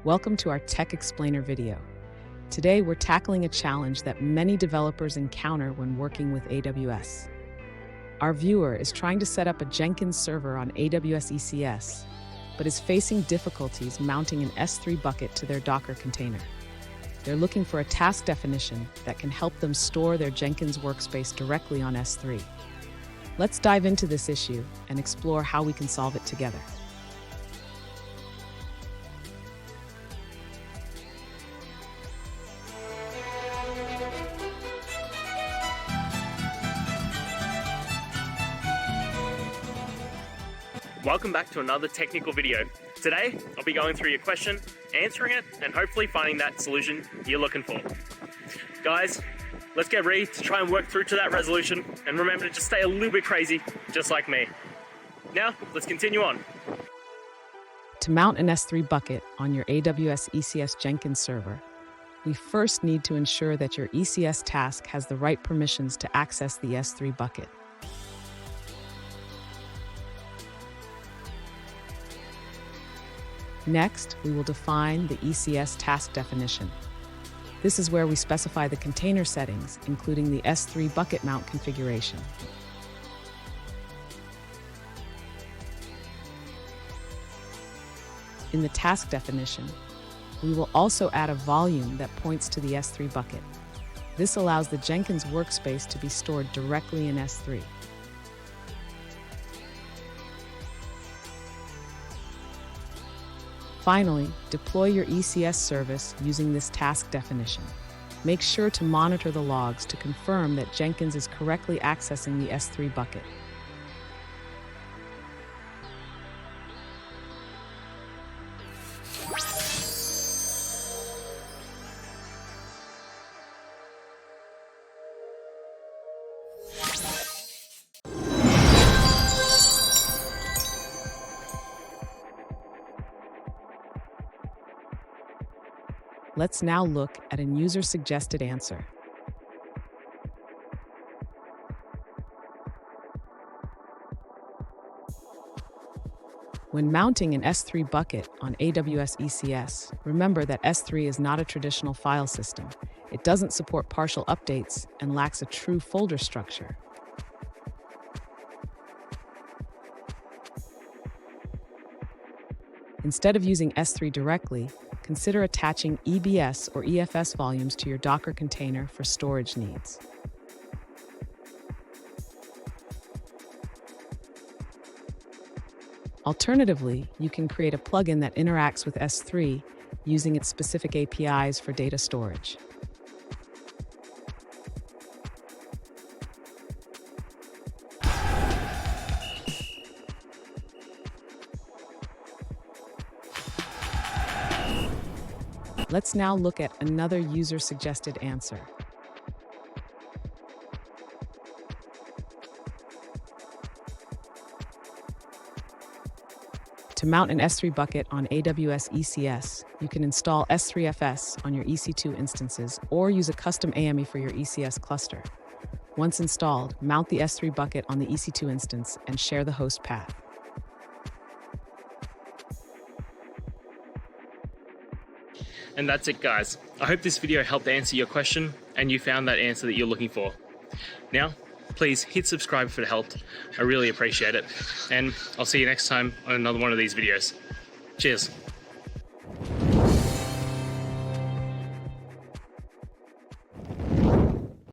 Welcome to our Tech Explainer video. Today we're tackling a challenge that many developers encounter when working with AWS. Our viewer is trying to set up a Jenkins server on AWS ECS, but is facing difficulties mounting an S3 bucket to their Docker container. They're looking for a task definition that can help them store their Jenkins workspace directly on S3. Let's dive into this issue and explore how we can solve it together. Welcome back to another technical video. Today, I'll be going through your question, answering it, and hopefully finding that solution you're looking for. Guys, let's get ready to try and work through to that resolution, and remember to just stay a little bit crazy, just like me. Now, let's continue on. To mount an S3 bucket on your AWS ECS Jenkins server, we first need to ensure that your ECS task has the right permissions to access the S3 bucket. Next, we will define the ECS task definition. This is where we specify the container settings, including the S3 bucket mount configuration. In the task definition, we will also add a volume that points to the S3 bucket. This allows the Jenkins workspace to be stored directly in S3. Finally, deploy your ECS service using this task definition. Make sure to monitor the logs to confirm that Jenkins is correctly accessing the S3 bucket. Let's now look at a user-suggested answer. When mounting an S3 bucket on AWS ECS, remember that S3 is not a traditional file system. It doesn't support partial updates and lacks a true folder structure. Instead of using S3 directly, consider attaching EBS or EFS volumes to your Docker container for storage needs. Alternatively, you can create a plugin that interacts with S3 using its specific APIs for data storage. Let's now look at another user-suggested answer. To mount an S3 bucket on AWS ECS, you can install S3FS on your EC2 instances or use a custom AME for your ECS cluster. Once installed, mount the S3 bucket on the EC2 instance and share the host path. And that's it, guys. I hope this video helped answer your question and you found that answer that you're looking for. Now, please hit subscribe if it helped. I really appreciate it. And I'll see you next time on another one of these videos. Cheers.